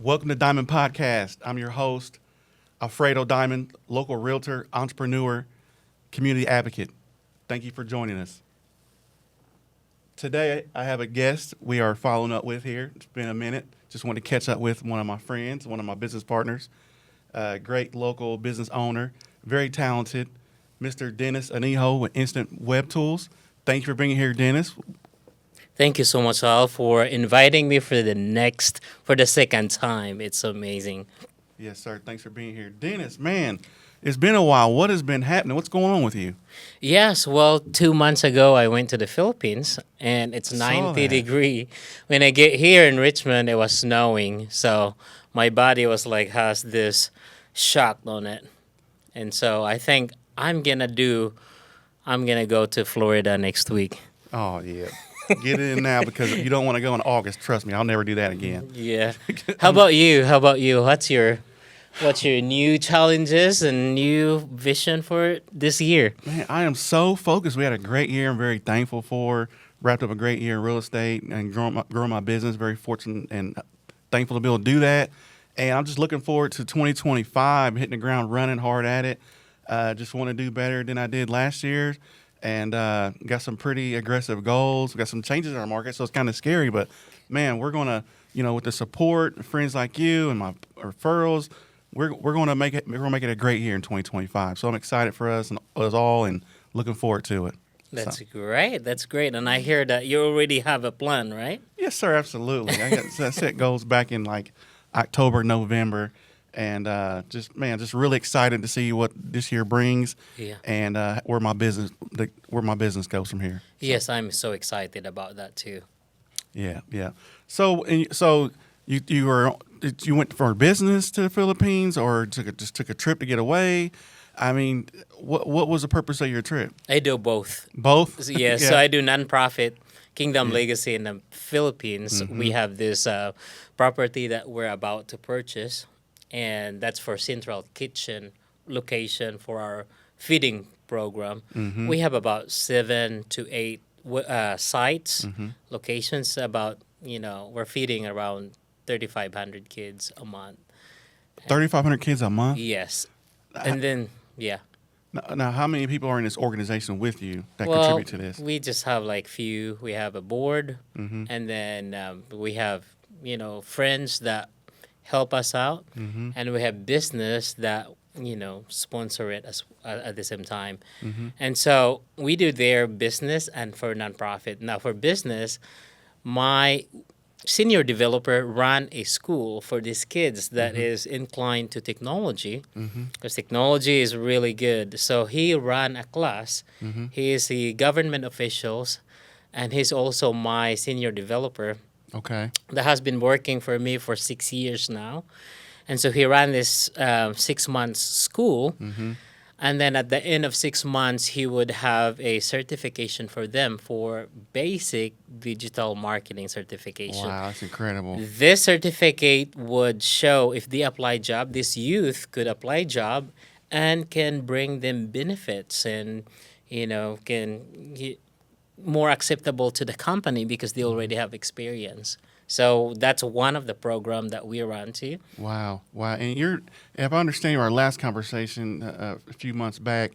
Welcome to Diamond Podcast. I'm your host, Alfredo Diamond, local realtor, entrepreneur, community advocate. Thank you for joining us. Today, I have a guest we are following up with here. It's been a minute. Just wanted to catch up with one of my friends, one of my business partners, great local business owner, very talented, Mr. Dennis Alejo with Instant Web Tools. Thank you for being here, Dennis. Thank you so much, Al, for inviting me for the second time. It's amazing. Yes, sir. Thanks for being here. Dennis, man, it's been a while. What has been happening? What's going on with you? Yes, well, 2 months ago I went to the Philippines and it's Saw 90 that. degree. When I get here in Richmond, it was snowing, so my body was like has this shock on it, and so I think I'm gonna go to Florida next week. Oh, yeah. Get it in now because you don't want to go in August. Trust me, I'll never do that again. Yeah. How about you? How about you? What's your new challenges and new vision for this year? Man, I am so focused. We had a great year. I'm very thankful for. Wrapped up a great year in real estate and growing my business. Very fortunate and thankful to be able to do that. And I'm just looking forward to 2025, hitting the ground running hard at it. Just want to do better than I did last year. And got some pretty aggressive goals. We got some changes in our market, so it's kind of scary. But man, we're gonna, with the support, friends like you and my referrals, we're gonna make it. We're gonna make it a great year in 2025. So I'm excited for us and us all, and looking forward to it. That's So, great. That's great. And I hear that you already have a plan, right? yes, sir, absolutely. I set goals back in like October, November, and just really excited to see what this year brings, Yeah. and where my business goes from here. Yes, I'm so excited about that too. Yeah, yeah. So you went for business to the Philippines, or just took a trip to get away? I mean, what was the purpose of your trip? I do both. Both. Yeah, so Yeah. I do nonprofit Kingdom Yeah. Legacy in the Philippines. We have this property that we're about to purchase, and that's for Central Kitchen location for our feeding program. We have about 7 to 8 sites, locations. We're feeding around 3,500 kids a month. 3,500 kids a month. Yes, and then yeah. Now, how many people are in this organization with you that Well, contribute to this? we just have like few. We have a board, Mm-hmm. and then we have friends that help us out, Mm-hmm. and we have business that sponsor it at the same time. Mm-hmm. And so we do their business and for nonprofit. Now for business, my senior developer ran a school for these kids that is inclined to technology Mm-hmm. because technology is really good. So he ran a class. Mm-hmm. He is the government officials, and he's also my senior developer Okay. that has been working for me for 6 years now. And so he ran this 6 months school. Mm-hmm. And then at the end of 6 months, he would have a certification for them for basic digital marketing certification. Wow, that's incredible. This certificate would show if they apply job, this youth could apply job and can bring them benefits and, more acceptable to the company because they already have experience. So that's one of the program that we run to. Wow, wow. And if I understand our last conversation a few months back,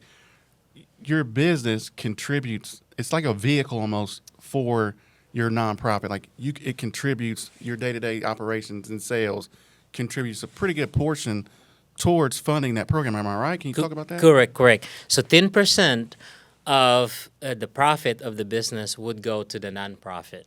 your business contributes. It's like a vehicle almost for your nonprofit. Like it contributes your day-to-day operations and sales, contributes a pretty good portion towards funding that program. Am I right? Can you talk about that? Correct. So 10% of the profit of the business would go to the nonprofit.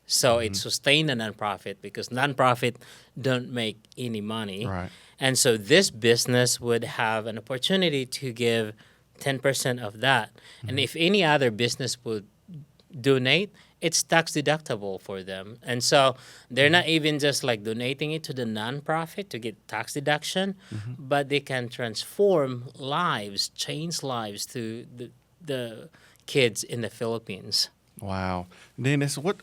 So it sustained the nonprofit because nonprofit don't make any money. Right. And so this business would have an opportunity to give 10% of that. And if any other business would donate, it's tax deductible for them. And so they're not even just like donating it to the nonprofit to get tax deduction, but they can transform lives, change lives to the kids in the Philippines. Wow. Dennis, what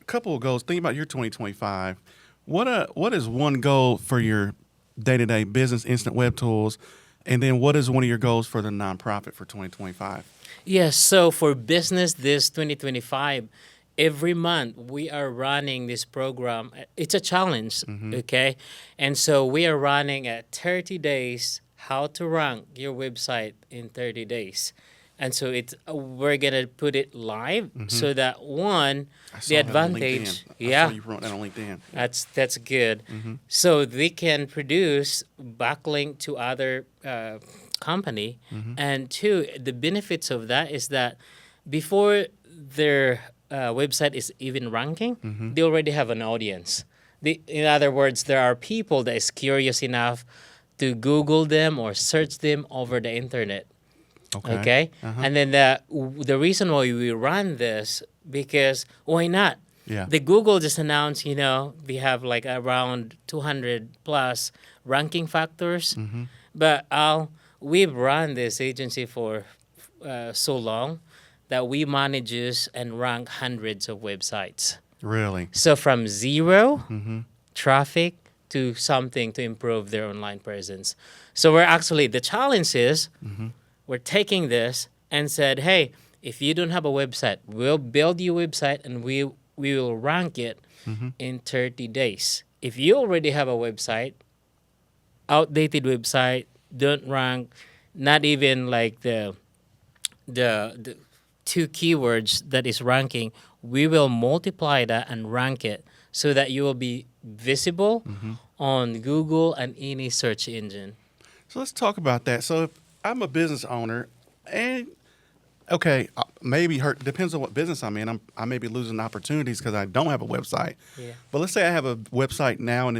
couple of goals? Think about your 2025. What is one goal for your day-to-day business, Instant Web Tools, and then what is one of your goals for the nonprofit for 2025? Yes, so for business this 2025, every month we are running this program. It's a challenge, okay? And so we are running at 30 days how to rank your website in 30 days. And so we're gonna put it live so that one, I the saw that on advantage, LinkedIn. I saw yeah, you wrote that on LinkedIn. that's good. So they can produce backlink to other company, and two, the benefits of that is that before their website is even ranking, they already have an audience. In other words, there are people that is curious enough to Google them or search them over the internet. Okay, Uh-huh. and then the reason why we run this, because why not? Yeah. The Google just announced, we have like around 200 plus ranking factors, but we've run this agency for so long that we manages and rank hundreds of websites. Really? So from zero traffic to something to improve their online presence. So the challenge is we're taking this and said, hey, if you don't have a website, we'll build you a website and we will rank it in 30 days. If you already have a website, outdated website, don't rank, not even like the two keywords that is ranking, we will multiply that and rank it so that you will be visible on Google and any search engine. So let's talk about that. So if I'm a business owner, and okay, maybe depends on what business I'm in. I may be losing opportunities because I don't have a website. Yeah. But let's say I have a website now and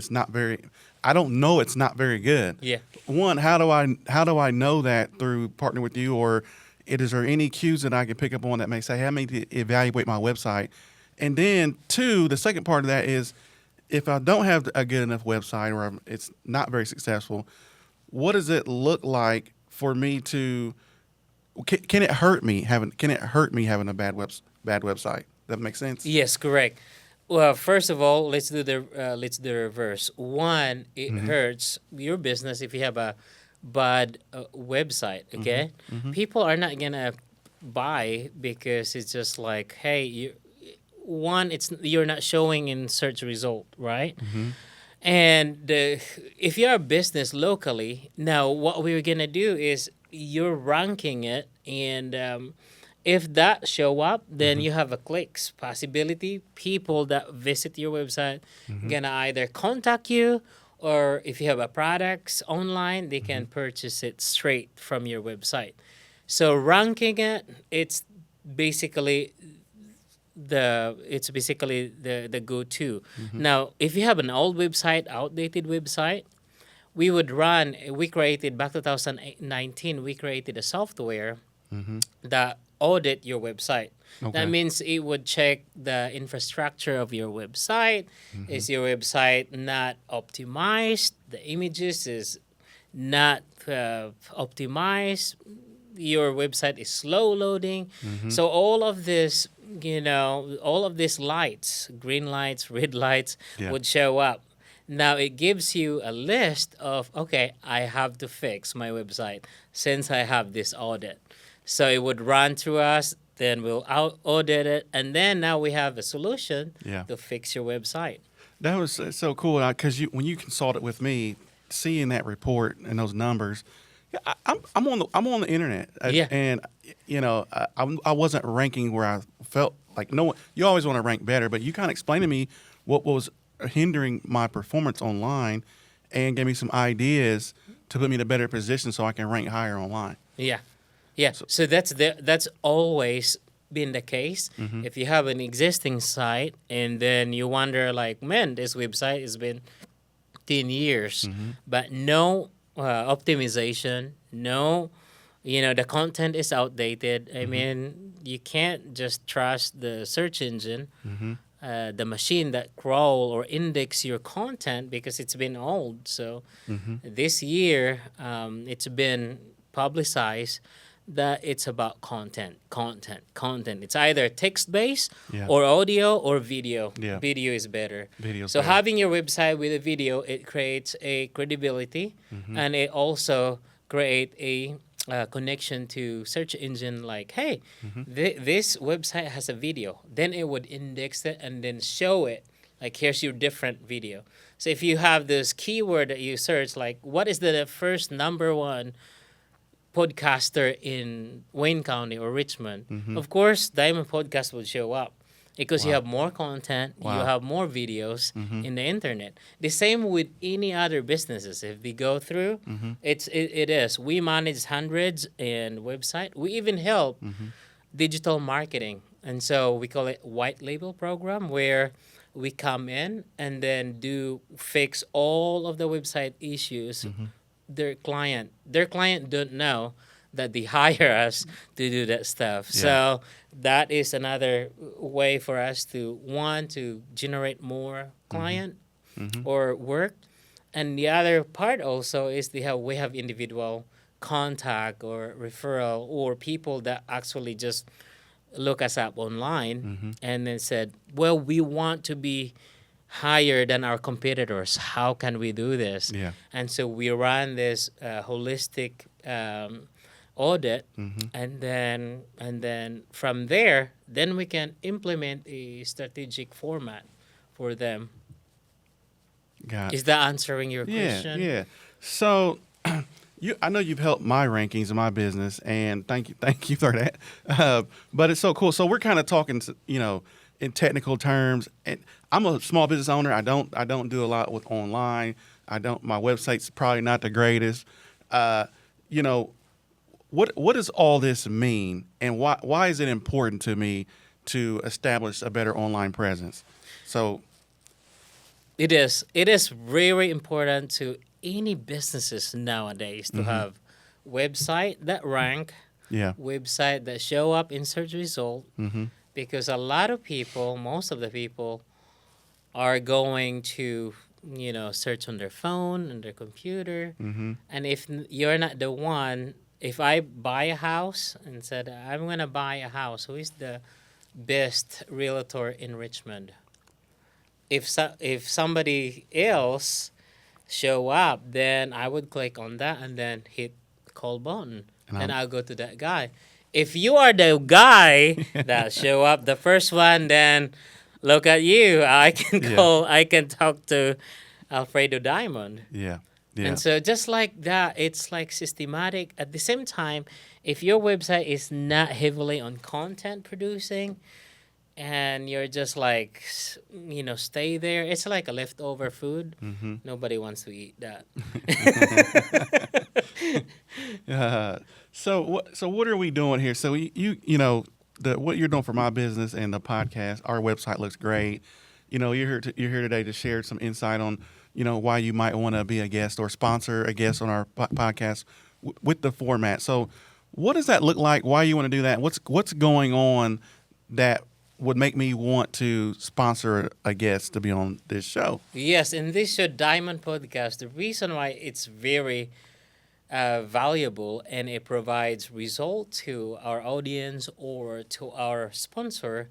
I don't know it's not very good. Yeah. One, how do I know that through partnering with you, or is there any cues that I can pick up on that may say, hey, I need to evaluate my website? And then two, the second part of that is, if I don't have a good enough website or it's not very successful, what does it look like for me to? Can it hurt me having a bad website? That makes sense. Yes, correct. Well, first of all, let's do the reverse. One, it hurts your business if you have a bad website. Okay, people are not gonna buy because it's just like, hey, you're not showing in search result, right? And if you're a business locally, now what we're gonna do is you're ranking it, and if that show up, then you have a clicks possibility. People that visit your website gonna either contact you, or if you have a products online, they can purchase it straight from your website. So ranking it, it's basically the go-to. Now, if you have an old website, outdated website, we created back 2019, we created a software that audit your website. Okay. That means it would check the infrastructure of your website. Is your website not optimized? The images is not optimized. Your website is slow loading. So all of this, all of these lights, green lights, red lights, Yeah. would show up. Now it gives you a list of, okay, I have to fix my website since I have this audit. So it would run through us, then we'll audit it, and then now we have a solution Yeah. to fix your website. That was so cool because when you consulted with me, seeing that report and those numbers, yeah, I'm on the internet. Yeah. And I wasn't ranking where I felt like no one. You always want to rank better, but you kind of explained to me what was hindering my performance online, and gave me some ideas to put me in a better position so I can rank higher online. Yeah. Yeah. So that's always been the case. If you have an existing site and then you wonder like, man, this website has been 10 years, but no optimization, no, the content is outdated. I mean, you can't just trust the search engine, the machine that crawl or index your content because it's been old. So this year, it's been publicized that it's about content. It's either text-based Yeah. or audio or video. Yeah. Video is better. Video's So better. having your website with a video, it creates a credibility, and it also create a connection to search engine, like, hey, Mm-hmm. this website has a video, then it would index it and then show it, like, here's your different video. So if you have this keyword that you search, like, what is the first number one podcaster in Wayne County or Richmond, Mm-hmm. of course, Diamond Podcast will show up because you Wow. have more content, you Wow. have more videos Mm-hmm. in the internet. The same with any other businesses. If we go through, Mm-hmm. it is. We manage hundreds and website. We even help Mm-hmm. digital marketing, and so we call it white label program, where we come in and then do fix all of the website issues. Mm-hmm. Their client don't know that they hire us to do that stuff. Yeah. So that is another way for us to, one, to generate more client Mm-hmm. or work, and the other part also is we have individual contact or referral, or people that actually just look us up online Mm-hmm. and then said, well, we want to be higher than our competitors. How can we do this? Yeah. And so we run this holistic audit, Mm-hmm. and then from there, then we can implement a strategic format for them. Got. Is that answering your Yeah. question? Yeah. So. I know you've helped my rankings in my business, and thank you for that. But it's so cool. So we're kind of talking, in technical terms. And I'm a small business owner. I don't do a lot with online. My website's probably not the greatest. You know, what does all this mean, and why is it important to me to establish a better online presence? So. It is. It is very important to any businesses nowadays to Mm-hmm. have website that rank, Yeah. website that show up in search result, Mm-hmm. because a lot of people, most of the people, are going to search on their phone and their computer, Mm-hmm. and if you're not the one, if I buy a house and said I'm gonna buy a house, who is the best realtor in Richmond? If somebody else show up, then I would click on that and then hit call button, And and I'm- I'll go to that guy. If you are the guy that show up the first one, then look at you. I can Yeah. call. I can talk to Alfredo Diamond. Yeah. Yeah. And so just like that, it's like systematic. At the same time, if your website is not heavily on content producing, and you're just like, stay there, it's like a leftover food. Mm-hmm. Nobody wants to eat that. So what are we doing here? So what you're doing for my business and the podcast, our website looks great. You're here today to share some insight on why you might want to be a guest or sponsor a guest on our podcast with the format. So what does that look like? Why you want to do that? What's going on that would make me want to sponsor a guest to be on this show? Yes, in this show, Diamond Podcast, the reason why it's very valuable and it provides result to our audience or to our sponsor.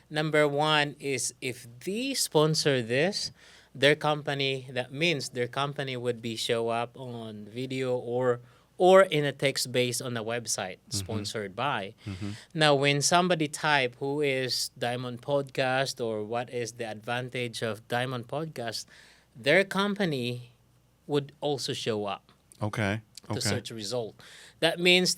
Number one is, if they sponsor this, their company, that means their company would be show up on video or in a text based on a website sponsored by. Mm-hmm. Now, when somebody type who is Diamond Podcast or what is the advantage of Diamond Podcast, their company would also show up Okay. to Okay. search result. That means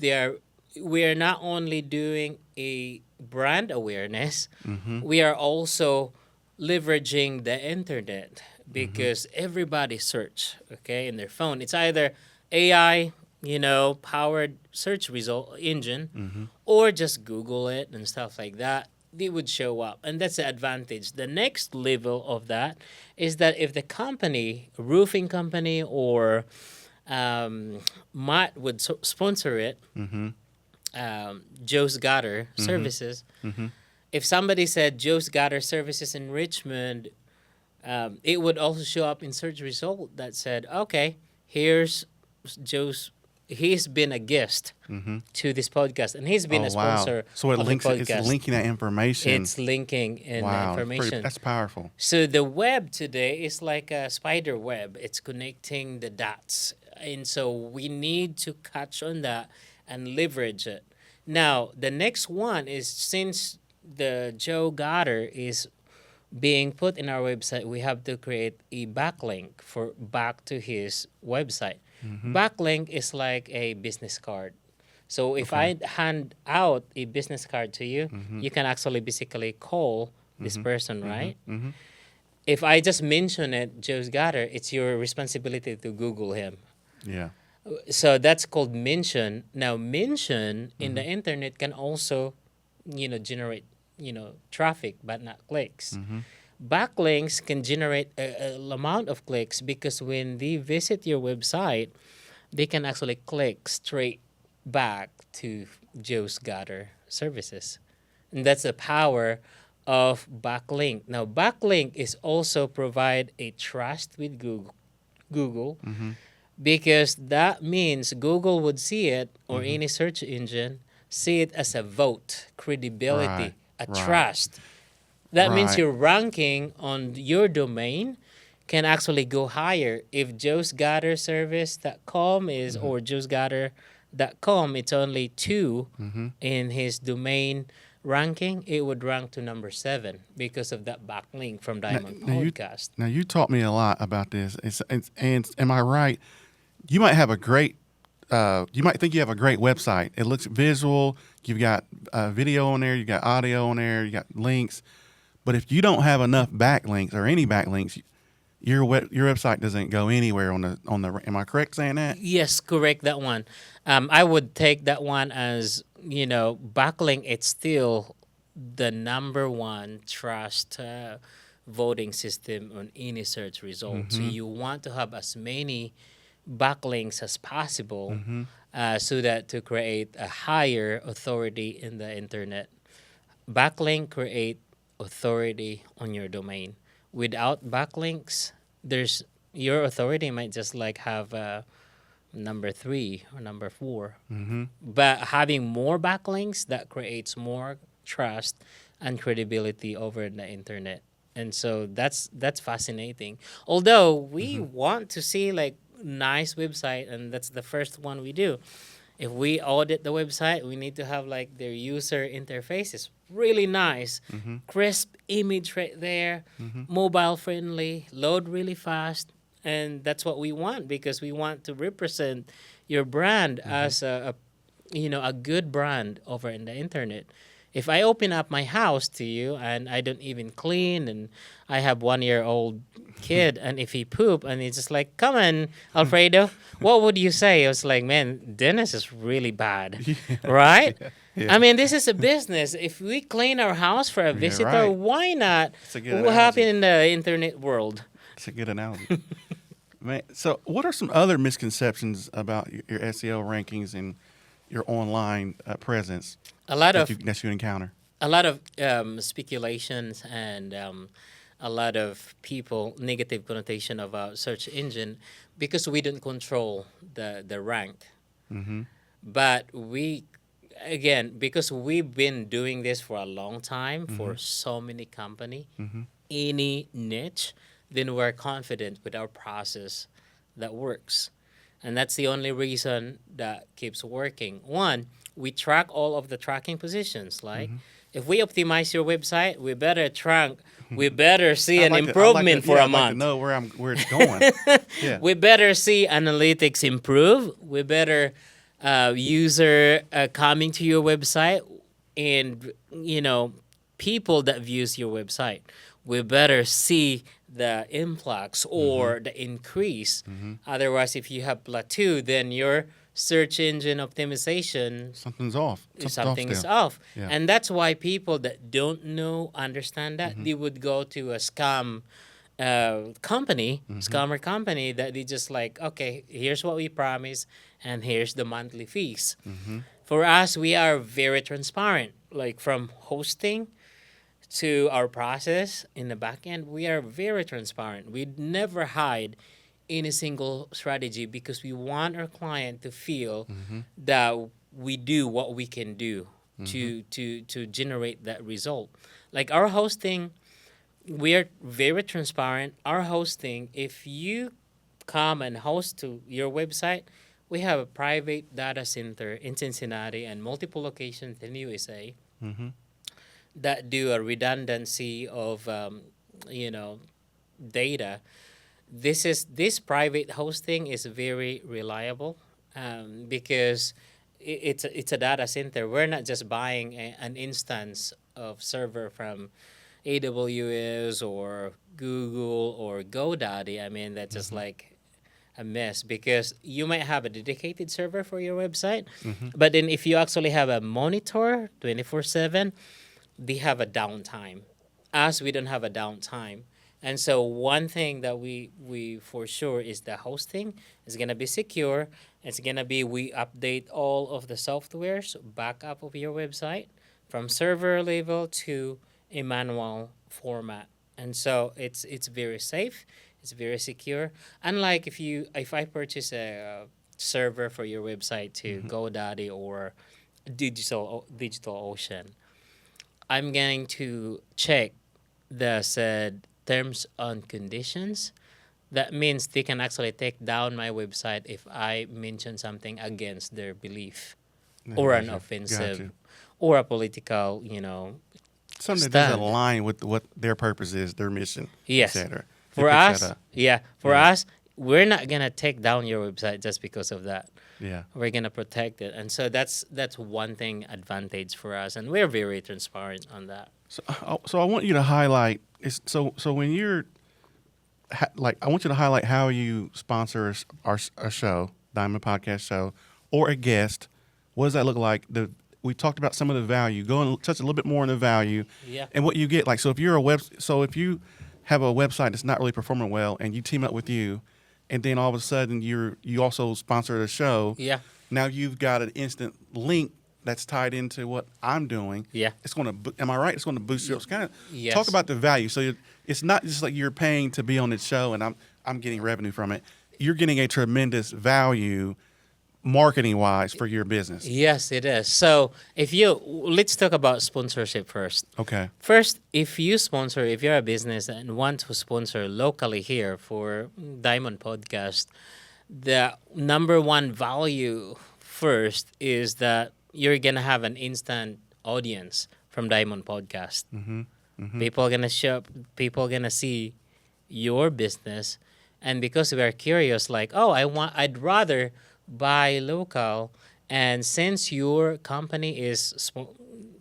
we are not only doing a brand awareness, Mm-hmm. we are also leveraging the internet, because everybody search, okay, in their phone. It's either AI, powered search result engine, Mm-hmm. or just Google it and stuff like that. They would show up, and that's the advantage. The next level of that is that if the company, roofing company, or Matt would sponsor it, Mm-hmm. Joe's Gutter Services. Mm-hmm. If somebody said Joe's Gutter Services in Richmond, it would also show up in search result that said, okay, here's Joe's. He's been a guest Mm-hmm. to this podcast, and he's been a sponsor So it of links. the It's podcast. linking that information. It's linking in the wow. information. That's powerful. So the web today is like a spider web. It's connecting the dots. And so we need to catch on that and leverage it. Now, the next one is, since the Joe Goddard is being put in our website, we have to create a backlink for back to his website. Backlink is like a business card. So if Okay. I hand out a business card to you, you can actually basically call this person, right? Mm-hmm. If I just mention it, Joe's Goddard, it's your responsibility to Google him. Yeah. So that's called mention. Now, mention in the internet can also, generate, traffic, but not clicks. Backlinks can generate a amount of clicks because when they visit your website, they can actually click straight back to Joe's Goddard services. And that's the power of backlink. Now, backlink is also provide a trust with Google, because that means Google would see it, or any search engine see it as a vote, credibility, Right. a Right. trust. That means Right. your ranking on your domain can actually go higher. If joesgotterservice.com is, or joesgotter.com, it's only 2 in his domain ranking, it would rank to number 7 because of that backlink from Diamond Podcast. Now you taught me a lot about this. And am I right? You might have a great. You might think you have a great website. It looks visual. You've got video on there. You got audio on there. You got links. But if you don't have enough backlinks or any backlinks, your website doesn't go anywhere on the. Am I correct saying that? Yes, correct that one. I would take that one as, backlink. It's still the number one trust voting system on any search result. So you want to have as many backlinks as possible, so that to create a higher authority in the internet. Backlink create authority on your domain. Without backlinks, there's your authority might just like have number 3 or number 4. But having more backlinks, that creates more trust and credibility over the internet. And so that's fascinating. Although we want to see like nice website, and that's the first one we do. If we audit the website, we need to have like their user interfaces really nice, crisp image right there, mobile friendly, load really fast, and that's what we want because we want to represent your brand as a good brand over in the internet. If I open up my house to you and I don't even clean, and I have 1-year-old kid, and if he poop and he's just like, come on, Alfredo, what would you say? I was like, man, Dennis is really bad, right? Yeah. I mean, this is a business. If we clean our house for a visitor, right. why not? It's a good What happened analogy. in the internet world? It's a good analogy. Man, so what are some other misconceptions about your SEO rankings and your online presence A lot that of you encounter? a lot of speculations and a lot of people negative connotation of our search engine because we don't control the rank. But we, again, because we've been doing this for a long time for so many company, any niche, then we're confident with our process that works. And that's the only reason that keeps working. One, we track all of the tracking positions. Like, if we optimize your website, we better see an improvement for a I'd like to month. know where it's going. Yeah. We better see analytics improve. We better user coming to your website, and people that views your website. We better see the influx or the increase. Otherwise, if you have plateau, then your search engine optimization, Something's off. something is still. off. Yeah. And that's why people that don't know, understand that, they would go to a scammer company that they just like, okay, here's what we promise, and here's the monthly fees. For us, we are very transparent, like from hosting to our process in the back end. We are very transparent. We never hide any single strategy because we want our client to feel that we do what we can do to generate that result. Like our hosting, we are very transparent. Our hosting, if you come and host to your website, we have a private data center in Cincinnati and multiple locations in the USA Mm-hmm. that do a redundancy of you know data. This private hosting is very reliable because it's a data center. We're not just buying an instance of server from AWS or Google or GoDaddy. I mean, that's just Mm-hmm. like a mess because you might have a dedicated server for your website, Mm-hmm. but then if you actually have a monitor 24/7, they have a downtime. Us, we don't have a downtime. And so one thing that we for sure is the hosting is gonna be secure. It's gonna be we update all of the softwares, backup of your website from server level to a manual format. And so it's very safe, it's very secure. Unlike if I purchase a server for your website to Mm-hmm. GoDaddy or DigitalOcean, I'm going to check the said terms and conditions. That means they can actually take down my website if I mention something against their belief or an Gotcha. offensive Gotcha. or a political, Something that doesn't stand. align with what their purpose is, their mission, Yes. etc. It For picks that us, up. yeah, for Yeah. us, we're not gonna take down your website just because of that. Yeah. We're gonna protect it, and so that's one thing advantage for us, and we're very transparent on that. So I want you to highlight. So when you're like, I want you to highlight how you sponsor a show, Diamond Podcast Show, or a guest. What does that look like? We talked about some of the value. Go and touch a little bit more on the value Yeah. and what you get. Like, so if you're if you have a website that's not really performing well, and you team up with you, and then all of a sudden you also sponsor the show. Yeah. Now you've got an instant link that's tied into what I'm doing. Yeah. It's going to, am I right? It's going to boost your, kind of Yes. talk about the value. So it's not just like you're paying to be on this show and I'm getting revenue from it. You're getting a tremendous value marketing wise for your business. Yes, it is. So let's talk about sponsorship first. Okay. First, if you're a business and want to sponsor locally here for Diamond Podcast, the number one value first is that you're gonna have an instant audience from Diamond Podcast. Mm-hmm. Mm-hmm. People gonna see your business, and because we are curious, like, oh, I'd rather buy local, and since your company is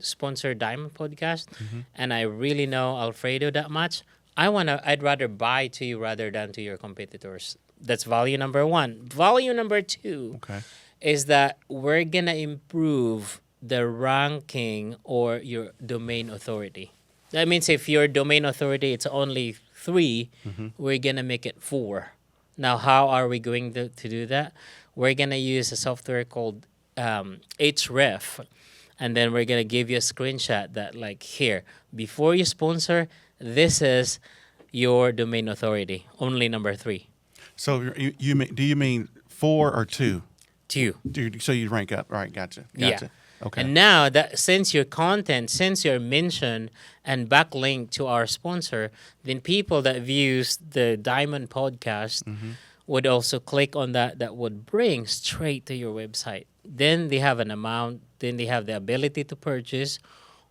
sponsored Diamond Podcast, Mm-hmm. and I really know Alfredo that much, I'd rather buy to you rather than to your competitors. That's value number one. Value number two Okay. is that we're gonna improve the ranking or your domain authority. That means if your domain authority it's only 3, Mm-hmm. we're gonna make it 4. Now, how are we going to do that? We're gonna use a software called Href, and then we're gonna give you a screenshot that like here before you sponsor, this is your domain authority, only number 3. So do you mean 4 or 2? 2. So you rank up. All right. Gotcha. Yeah. Okay. And now that since your content, since your mention and backlink to our sponsor, then people that views the Diamond Podcast Mm-hmm. would also click on that would bring straight to your website. Then they have an amount, then they have the ability to purchase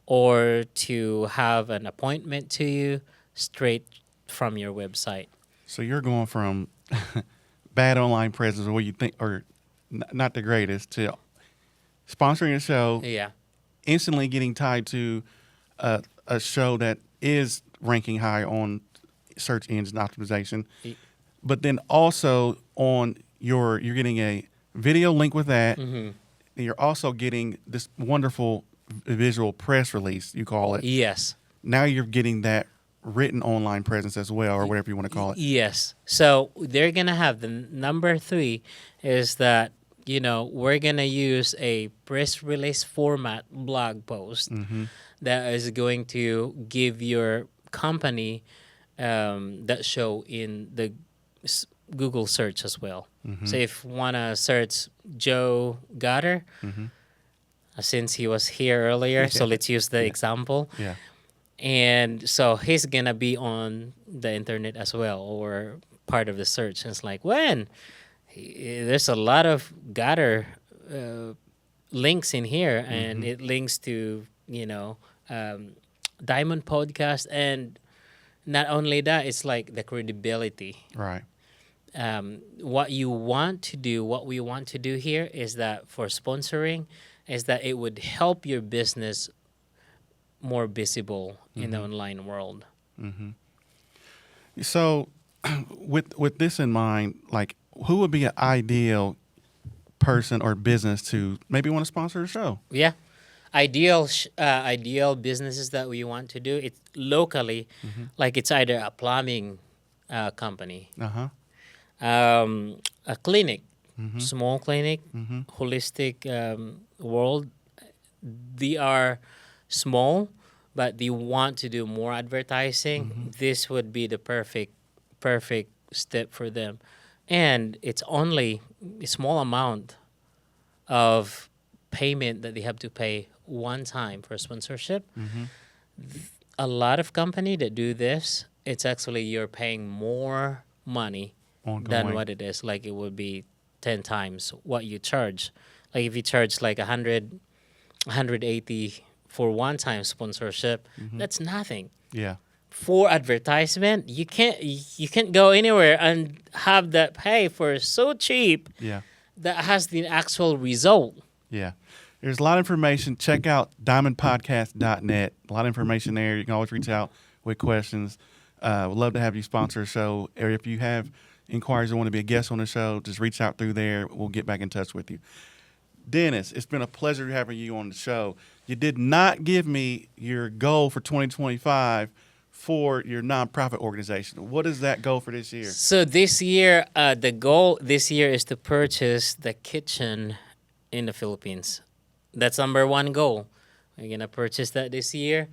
or to have an appointment to you straight from your website. So you're going from bad online presence, where you think, or not the greatest, to sponsoring a show, Yeah. instantly getting tied to a show that is ranking high on search engine optimization, Y- but then also on you're getting a video link with that, Mm-hmm. and you're also getting this wonderful visual press release, you call it. Yes. Now you're getting that written online presence as well, or whatever you want to call it. Yes. So they're going to have the number 3 is that, we're going to use a press release format blog post Mm-hmm. that is going to give your company that show in the Google search as well. Mm-hmm. So if you want to search Joe Goddard, Mm-hmm. since he was here earlier, so let's use the Yeah. example. Yeah. And so he's gonna be on the internet as well, or part of the search. And it's like when there's a lot of gutter uh, links in here, and it links to Diamond Podcast, and not only that, it's like the credibility. Right. What you want to do, what we want to do here is that for sponsoring, is that it would help your business more visible in the online world. So, with this in mind, like, who would be an ideal person or business to maybe want to sponsor a show? Yeah, ideal businesses that we want to do it locally, like it's either a plumbing company, Uh huh. a clinic, small clinic, holistic world. They are small, but they want to do more advertising. This would be the perfect step for them, and it's only a small amount of payment that they have to pay one time for sponsorship. A lot of company that do this, it's actually you're paying more money than Ongoing. what it is. Like it would be 10 times what you charge. Like if you charge like 180 for one time sponsorship, that's nothing. Yeah. For advertisement, you can't go anywhere and have that pay for so cheap Yeah. that has the actual result. Yeah. There's a lot of information. Check out diamondpodcast.net. A lot of information there. You can always reach out with questions. We'd love to have you sponsor a show. Or if you have inquiries or want to be a guest on the show, just reach out through there. We'll get back in touch with you. Dennis, it's been a pleasure having you on the show. You did not give me your goal for 2025 for your nonprofit organization. What is that goal for this year? So this year, the goal this year is to purchase the kitchen in the Philippines. That's number one goal. We're gonna purchase that this year,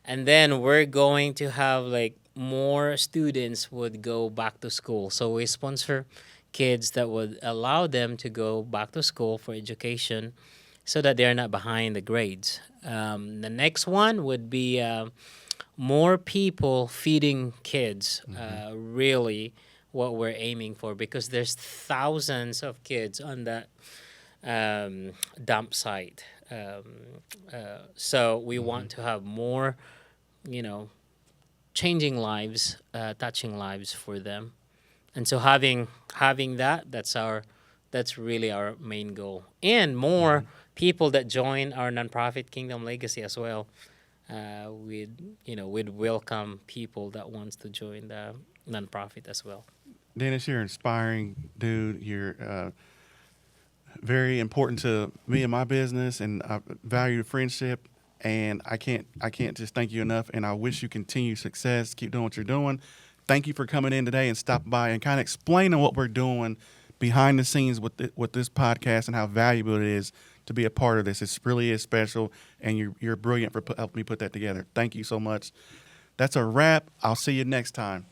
and then we're going to have like more students would go back to school. So we sponsor kids that would allow them to go back to school for education, so that they're not behind the grades. The next one would be more people feeding kids. Really, what we're aiming for, because there's thousands of kids on that dump site. So we want to have more, changing lives, touching lives for them, and so having that's really our main goal, and more people that join our nonprofit Kingdom Legacy as well. We'd welcome people that wants to join the nonprofit as well. Dennis, you're inspiring, dude. You're very important to me and my business, and I value the friendship. And I can't just thank you enough. And I wish you continued success. Keep doing what you're doing. Thank you for coming in today and stopping by and kind of explaining what we're doing behind the scenes with this podcast and how valuable it is to be a part of this. It really is special, and you're brilliant for helping me put that together. Thank you so much. That's a wrap. I'll see you next time.